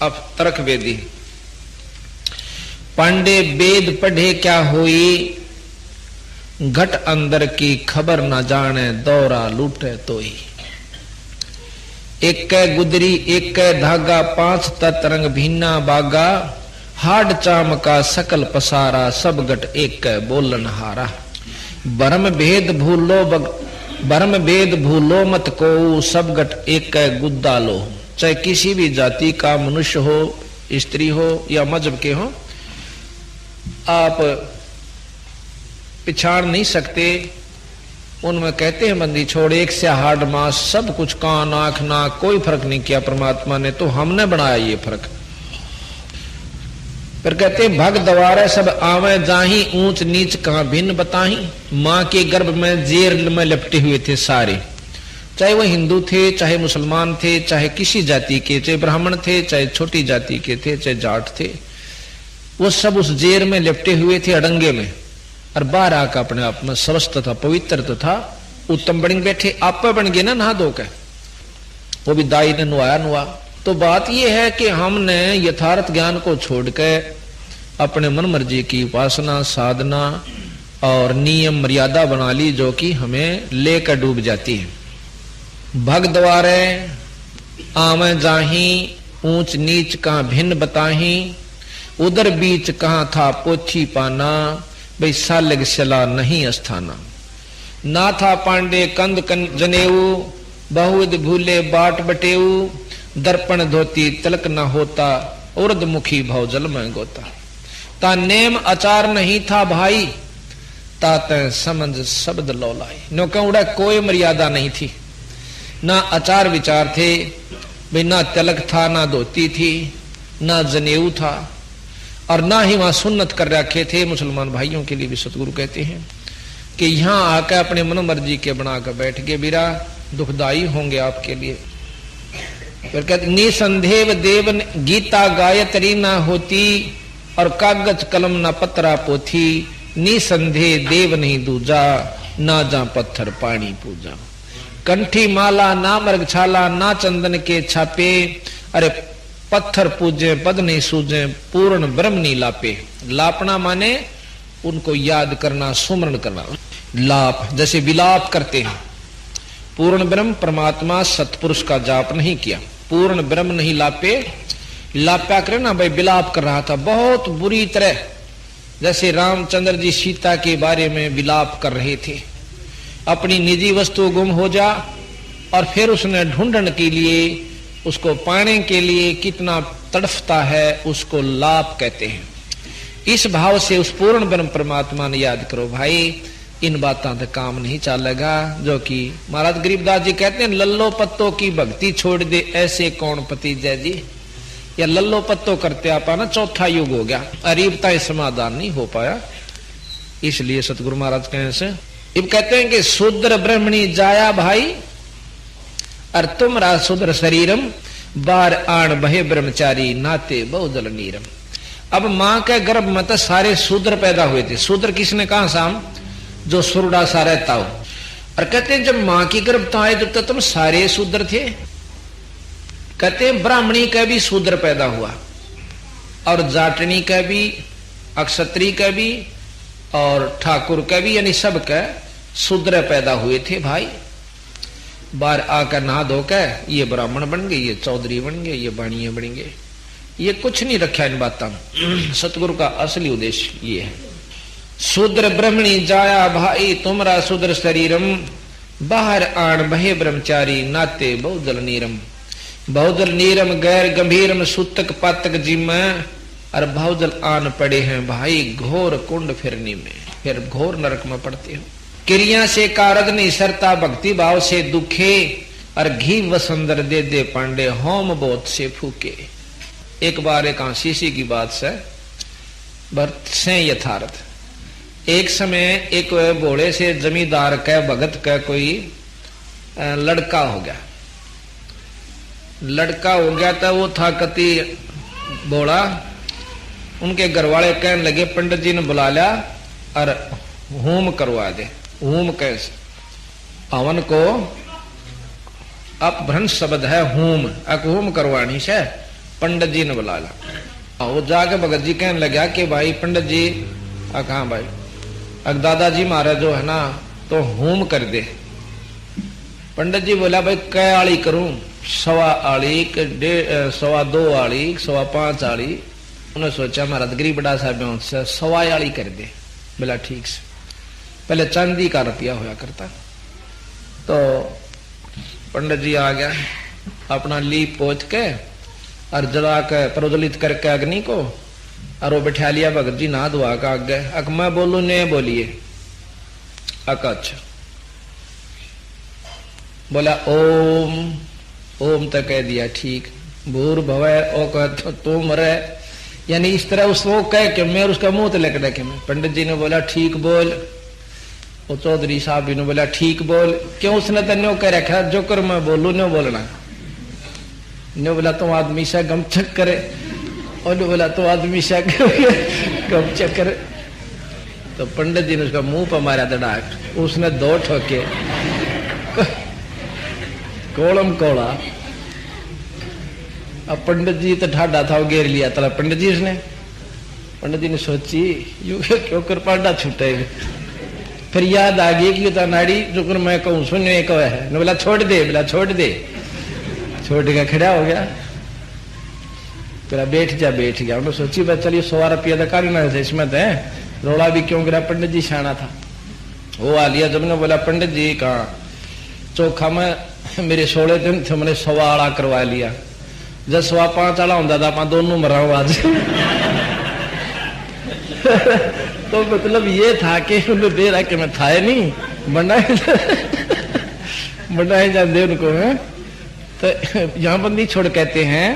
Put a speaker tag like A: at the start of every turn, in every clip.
A: अब तर्क वेदी। पांडे वेद पढ़े क्या होई, घट अंदर की खबर न जाने, दौरा लूटे तोई। एक कै गुदरी एक कै धागा, पांच तत्रंग भिन्ना बागा, हाड चाम का सकल पसारा, सब घट एक कै बोलन हारा। भरम भेद भूलो मत को, सब घट एक कै गुद्दा लो। चाहे किसी भी जाति का मनुष्य हो, स्त्री हो या मजहब के हो, आप पिछाड़ नहीं सकते। उनमें कहते हैं बंदी छोड़ एक से हाड मास, सब कुछ कान आंख नाक, कोई फर्क नहीं किया परमात्मा ने, तो हमने बनाया ये फर्क। फिर कहते भग दवारे सब आवे जाही, ऊंच नीच कहां भिन्न बताही। मां के गर्भ में जेल में लिपटे हुए थे सारे, चाहे वह हिंदू थे, चाहे मुसलमान थे, चाहे किसी जाति के, चाहे ब्राह्मण थे, चाहे छोटी जाति के थे, चाहे जाट थे, वो सब उस जेल में लिपटे हुए थे अड़ंगे में। और बाहर आकर अपने आप में स्वस्थ था, पवित्र तो था, उत्तम बन बैठे। आप बन गए ना नहा धो के, वो भी दाई ने नुआ। तो बात यह है कि हमने यथार्थ ज्ञान को छोड़ के अपने मन मर्जी की उपासना साधना और नियम मर्यादा बना ली, जो कि हमें लेकर डूब जाती है। भग द्वारे आवे जाही, ऊंच नीच कहां भिन्न बताही, उधर बीच कहां था पोथी पाना, भाई सालग सला नहीं अस्थाना। ना था पांडे कंद जनेऊ, बहुविध भूले बाट बटेऊ, दर्पण धोती तिलक न होता, उर्दमुखी भव जल में गोता। ता नेम आचार नहीं था भाई, ताते समझ शब्द लौलाई। नो कहूड़ा कोई मर्यादा नहीं थी, ना आचार विचार थे, भाई ना तिलक था, ना धोती थी, ना जनेऊ था, और ना ही वहां सुन्नत कर रखे थे। मुसलमान भाइयों के लिए भी सतगुरु कहते हैं कि यहां आकर अपने मन मर्जी के बनाकर बैठ गए, बीरा दुखदाई होंगे आपके लिए। फिर कहते निसंदेह देव गीता गायत्री ना होती, और कागज कलम ना पत्रा पोथी, निसंदेह देव नहीं दूजा, ना जा पत्थर पानी पूजा। कंठी माला ना मृगछाला, ना चंदन के छापे, अरे पत्थर पूजे पद नहीं सूझे, पूर्ण ब्रह्म नहीं लापे। लापना माने उनको याद करना, सुमरण करना। लाप जैसे विलाप करते हैं, पूर्ण ब्रह्म परमात्मा सतपुरुष का जाप नहीं किया, पूर्ण ब्रह्म नहीं लापे। लाप्या करे ना भाई, विलाप कर रहा था बहुत बुरी तरह, जैसे रामचंद्र जी सीता के बारे में विलाप कर रहे थे। अपनी निजी वस्तु गुम हो जा, और फिर उसने ढूंढने के लिए, उसको पाने के लिए कितना तड़फता है, उसको लाप कहते हैं। इस भाव से उस पूर्ण ब्रह्म परमात्मा ने याद करो भाई, इन बातों से काम नहीं चलेगा। जो कि महाराज गरीबदास जी कहते हैं, लल्लो पत्तों की भक्ति छोड़ दे, ऐसे कौन पति जय जी। या लल्लो पत्तो करते आपा ना चौथा युग हो गया, अरीबता समाधान नहीं हो पाया। इसलिए सतगुरु महाराज कहे से अब कहते हैं कि शूद्र ब्रह्मणी जाया भाई, और तुमरा शूद्र शरीरम, बार आण बहे ब्रह्मचारी, नाते बहुजल नीरम। अब मां के गर्भ में तो सारे शूद्र पैदा हुए थे। शूद्र किसने कहा साम, जो सुरडा सा रहता हो। और कहते हैं जब मां की गर्भ आए जब तक तुम सारे शूद्र थे। कहते हैं ब्राह्मणी का भी शूद्र पैदा हुआ, और जाटनी का भी, अक्षत्री का भी, और ठाकुर का भी, यानी सब का शूद्र पैदा हुए थे भाई। बाहर आकर नहा धोकर ये ब्राह्मण बन गए, ये चौधरी बन गए, ये बाणिये बन गए। ये कुछ नहीं रखा इन बातों में। सतगुरु का असली उद्देश्य ये है। शूद्र ब्रह्मणी जाया भाई, तुमरा शूद्र शरीरम, बाहर आण बहे ब्रह्मचारी, नाते बहुजल नीरम। बहुजल नीरम गैर गंभीरम, सूतक पातक जिम, और बहुजल आन पड़े हैं भाई घोर कुंड फिरनी में, फिर घोर नरक में पड़ते हो। क्रिया से कारज नहीं सरता, भक्ति भाव से दुखे, और घी वसंदर दे दे पांडे, होम बोध से फूके। एक बार एक आशीषी की बात से यथार्थ। एक समय एक भोले से जमींदार का भगत का कोई लड़का हो गया। लड़का हो गया था, वो था कति भोला। उनके घर वाले कहने लगे पंडित जी ने बुला लिया और होम करवा दे। होम कैसे? हवन को अपभ्रंश शब्द है होम, होम करवानी से पंडित जी ने बुला ला। वो जाके भगत जी कहने लगा कि भाई पंडित जी, कहाँ भाई, अग दादाजी महाराज जो है ना तो होम कर दे। पंडित जी बोला भाई कै आली करूं, 1.25 आली, 2.25 आली, 5.25 आली। उन्होंने सोचा महाराज गरीब बड़ा साहब से 1.25 आली कर दे। बोला ठीक से। पहले चांदी का रुपया होया करता। तो पंडित जी आ गया, अपना लीप पोछ के और जला के प्रज्वलित करके अग्नि को, और वो बैठा लिया भगत जी नहा धोआ का आगे। अक मैं बोलू ने बोलिए। अक अच्छा। बोला ओम, ओम तो कह दिया ठीक। भूर भवै ओ कह तुम रे, यानी इस तरह उसको कह के मैं उसका मुंह तो लेकर देखे मैं। पंडित जी ने बोला ठीक बोल। वो चौधरी साहब ने बोला ठीक बोल। क्यों? उसने तो न्यो कह रखा जो कर मैं बोलू न्यो बोलना। न्यो बोला तुम आदमी से गमचक करे, और बोला तो आदमी से गमचक करे। तो पंडित जी ने उसका मुंह पर मारा धड़ाक, उसने 2 ठोके कोलम कोड़ा। अब पंडित जी तो ठाडा था, वो घेर लिया तला पंडित जी उसने। पंडित जी ने सोची यू क्यों कर पाडा छूटेगा। फिर याद आ गई कि तो नाड़ी जो कर मैं कहूँ सुनने को है। न बोला छोड़ दे, बोला छोड़ दे। छोड़ के खड़ा हो गया। फिर बैठ गया। उन्होंने सोची बस चलिए 100 रुपया तो कर ना इसमें तो रोड़ा भी क्यों गिरा। पंडित जी शाना था, वो आ लिया। जब ने बोला पंडित जी कहा चोखा में मेरे 16 दिन थे, मैंने 100 आला करवा लिया। जब 5.25 आला होता था आप दोनों मरा आज। तो मतलब ये था कि उन्हें दे रहा कि मैं था नहीं बनाए जाते उनको है। तो यहां बंदी छोड़ कहते हैं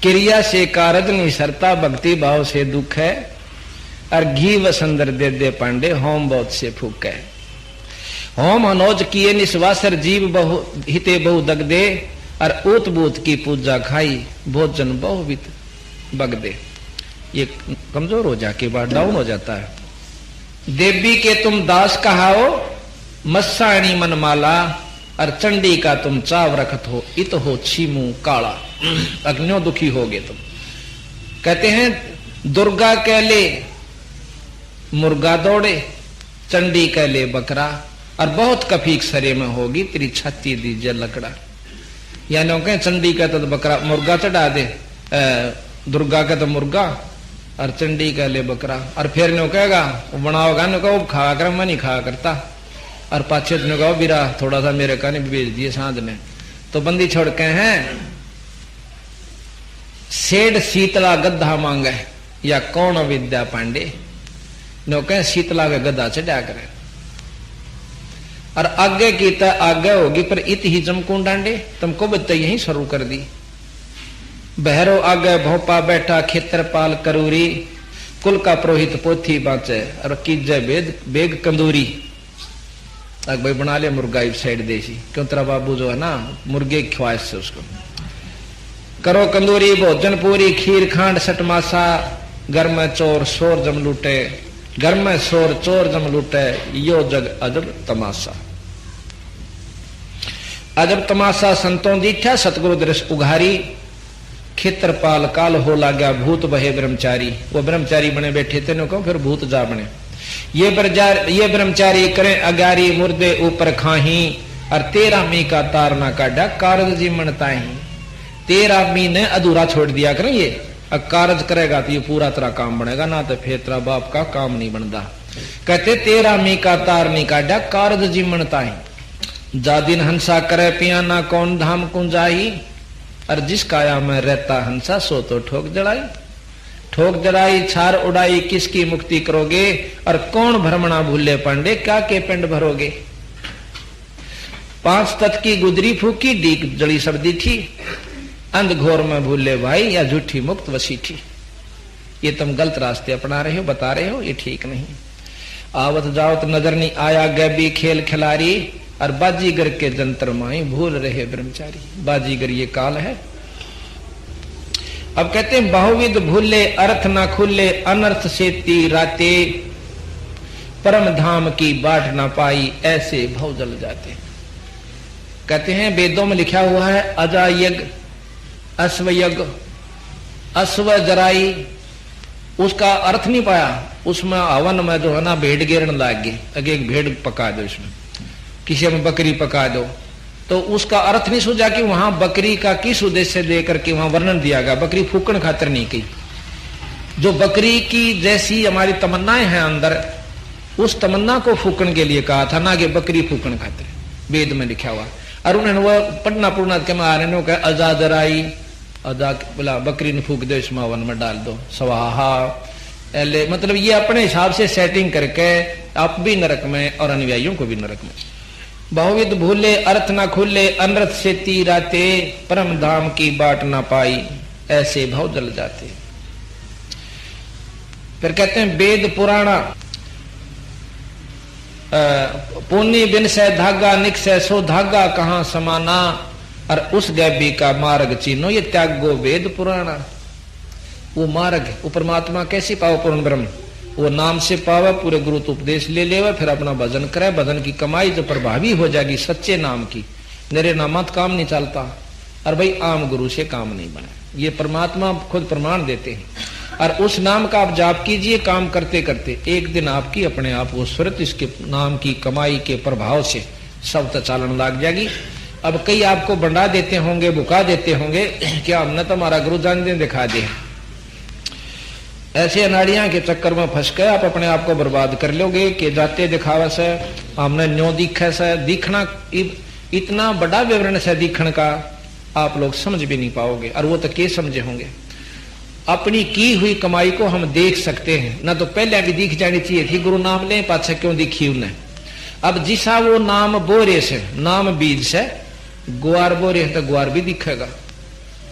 A: क्रिया से कारज नहीं सरता, भक्ति भाव से दुख है, और घी वसंदर दे दे पांडे होम बहुत से फूक है। होम हनोज किए निस्वासर जीव बहु हिते बहु दग दे, और ऊत बूत की पूजा खाई भोजन बहुवित बग दे। ये कमजोर हो जाके बाद डाउन हो जाता है। देवी के तुम दास कहाओ, मस्साणी मनमाला, और चंडी का तुम चाव रखत हो, इत हो छीमू काला। अग्नियों दुखी होगे तुम। कहते हैं दुर्गा कह ले मुर्गा दौड़े, चंडी कह ले बकरा, और बहुत कफीक सरे में होगी तेरी छाती दीजिए लकड़ा। यानी कहें चंडी का तो बकरा मुर्गा चढ़ा दे, दुर्गा का तो मुर्गा, और चंडी का ले बकरा। और फिर नो कहेगा वो बनाओगा, नो कहो खा कर मैं नहीं खा करता। और पाछे ने कहो बीरा थोड़ा सा मेरे का नहीं भेज दिए सांझ ने। तो बंदी छोड़ के हैं सेठ शीतला गद्दा मांगे, या कौन विद्या पांडे। नो कहें शीतला का गद्दा चढ़ा करे, और आगे की तो आगे होगी, पर इत ही जमकूं डांडे। तुमको बत्ता यही शुरू कर दी। बहरो आगे भोपा बैठा खेत्रपाल करूरी, कुल का पुरोहित पोथी बाँचे, और कीजे बेग कंदूरी। अग भाई बना ले मुर्गा इस साइड देसी, क्यों तेरा बाबू जो है ना मुर्गे की ख्वाहिश से उसको। करो कंदूरी भोजन पूरी, खीर खांड सटमासा, घर में चोर शोर जम लूटे, घर में शोर चोर जम लूटे, यो जग अजब तमाशा। अजब तमाशा संतों दीठा, सतगुरु दृश उघारी, खेत्रपाल काल हो लागा भूत बहे ब्रह्मचारी। वो ब्रह्मचारी बने बैठे थे नो, फिर भूत जा बने। ये ब्रह्मचारी करें अगारी, मुर्दे ऊपर खाही, और 13 मी का तार ना काटा, कारज जी मनताही। 13 मी ने अधूरा छोड़ दिया करें ये, अब कारज करेगा तो ये पूरा तेरा काम बनेगा, ना तो फिर तेरा बाप का काम नहीं बनता। कहते 13 मी का तार नहीं काटा, कारज जी मनताही। जा दिन हंसा करे पिया ना कौन धाम कुंजाही, और जिस काया में रहता हंसा सो तो ठोक जड़ाई। ठोक जड़ाई छार उड़ाई किसकी मुक्ति करोगे, और कौन भ्रमणा भूले पांडे क्या के पिंड भरोगे। 5 तत् की गुदरी फूकी, डीक जड़ी सर्दी थी, अंध घोर में भूले भाई, या झूठी मुक्त वसी थी। ये तुम गलत रास्ते अपना रहे हो, बता रहे हो, ये ठीक नहीं। आवत जावत नजर नहीं आया गैबी खेल खिलारी, और बाजीगर के जंतर माई भूल रहे ब्रह्मचारी। बाजीगर ये काल है। अब कहते हैं बहुविध भूले अर्थ ना खुले, अनर्थ से राते, परम धाम की बाट ना पाई, ऐसे भव जल जाते। कहते हैं वेदों में लिखा हुआ है अजा यज्ञ अश्वयज्ञ, अश्व जराई, उसका अर्थ नहीं पाया। उसमें हवन में जो है ना भेड़ गिरने लग गई, अगे एक भेड़ पका दो, इसमें किसी में बकरी पका दो, तो उसका अर्थ नहीं सूझा कि वहां बकरी का किस उद्देश्य दे करके वहां वर्णन दिया गया। बकरी फूकन खातर नहीं की। जो बकरी की जैसी हमारी तमन्नाएं हैं अंदर, उस तमन्ना को फूकन के लिए कहा था, ना कि बकरी फूकन खातिर, वेद में लिखा हुआ। और उन्होंने वो पढ़ना पूर्णा के मारे कहा अजादराई, अदा बोला बकरी ने फूक दो, इसमें हवन में डाल दो, स्वाहा एले, मतलब ये अपने हिसाब से सेटिंग करके आप भी नरक में और अनुयायियों को भी नरक में। बहुविध भूले अर्थ ना खुले, अनर्थ से तीराते, परम धाम की बाट ना पाई, ऐसे भाव जल जाते। फिर कहते हैं वेद पुराणा पुण्य बिन से धागा निकसे, सो धागा कहां समाना, और उस गैबी का मार्ग चीनो, ये त्यागो वेद पुराणा। वो मार्ग वो परमात्मा कैसे पाओ, पूर्ण ब्रह्म वो नाम से पावे, पूरे गुरु तो उपदेश ले लेवे, फिर अपना भजन करे, भजन की कमाई जो प्रभावी हो जाएगी सच्चे नाम की। मेरे नामत काम नहीं चलता, और भाई आम गुरु से काम नहीं बने, ये परमात्मा खुद प्रमाण देते हैं। और उस नाम का आप जाप कीजिए, काम करते करते एक दिन आपकी अपने आप वो स्वरत इसके नाम की कमाई के प्रभाव से सब चालन लग जाएगी। अब कई आपको बंडा देते होंगे, बुका देते होंगे, क्या हमने तो हमारा गुरु जान दे दिखा दे, ऐसे अनाड़ियां के चक्कर में फंस गए आप अपने आप को बर्बाद कर लोगे कि जाते दिखावा से हमने न्यो दिखे से। दिखना इतना बड़ा विवरण से दिखने का आप लोग समझ भी नहीं पाओगे, और वो तो के समझे होंगे। अपनी की हुई कमाई को हम देख सकते हैं ना, तो पहले भी दिख जानी चाहिए थी, गुरु नाम ले पाछे क्यों दिखी उन्हें। अब जिसा वो नाम बोरे से, नाम बीज से, ग्वार बोरे है तो ग्वार भी दिखेगा,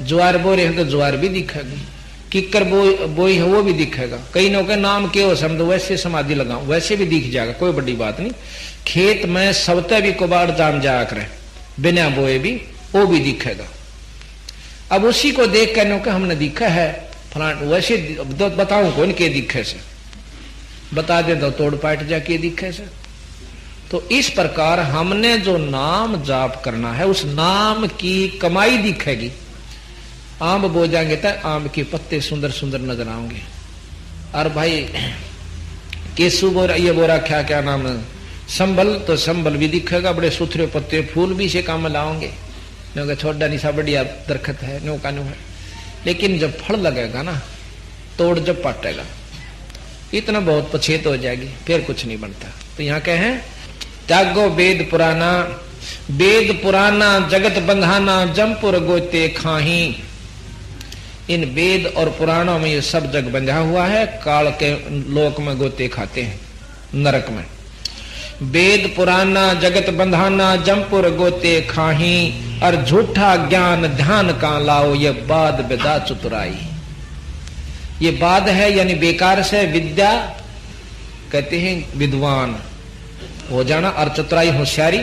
A: ज्वार बोरे है तो ज्वार भी दिखेगा, किक्कर बोई है वो भी दिखेगा। कई लोग के नाम के हो समझो वैसे समाधि लगाओ, वैसे भी दिख जाएगा, कोई बड़ी बात नहीं। खेत में सबते भी कुबाड़ जाम जाया करे, बिना बोए भी वो भी दिखेगा। अब उसी को देख कर हमने दिखा है फलान, वैसे बताऊं कौन के दिखे से, बता दे तो तोड़ पाट जाके दिखे से। तो इस प्रकार हमने जो नाम जाप करना है, उस नाम की कमाई दिखेगी। आम बो जाएंगे तो आम के पत्ते सुंदर सुंदर नजर आएंगे। और भाई केसु बोरा, ये बोरा क्या क्या नाम है, संबल, तो संबल भी दिखेगा, बड़े सुथरे पत्ते, फूल भी से काम लाओगे, छोटा निशा बढ़िया दरखत है, नो का नो है। लेकिन जब फल लगेगा ना, तोड़ जब पाटेगा, इतना बहुत पछेत हो जाएगी, फिर कुछ नहीं बनता। तो यहाँ कहे त्यागो वेद पुराना, वेद पुराना जगत बंधाना, जमपुर गोते खाही। इन वेद और पुराणों में ये सब जग बंधा हुआ है, काल के लोक में गोते खाते हैं नरक में। वेद पुराना जगत बंधाना, जमपुर गोते खाही, और झूठा ज्ञान ध्यान का लाओ, ये बाद बेदा चतुराई। ये बाद है यानी बेकार से, विद्या कहते हैं विद्वान हो जाना, और चतुराई होशियारी।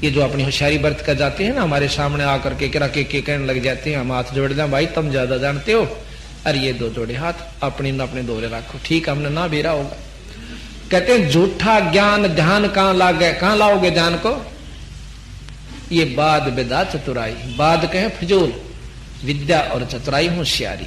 A: ये जो अपनी होशियारी बरत कर जाते हैं ना, हमारे सामने आकर के किरा के कहने लग जाते हैं, हम हाथ जोड़ दें, भाई तुम ज्यादा जानते हो, अरे ये दो जोड़े हाथ अपनी न अपने दोरे रखो, ठीक हमने ना बेरा होगा। कहते हैं झूठा ज्ञान ध्यान कहां लागे, कहां लाओगे ध्यान को, ये बाद बेदा चतुराई। बाद कहे फजूल, विद्या और चतुराई होशियारी।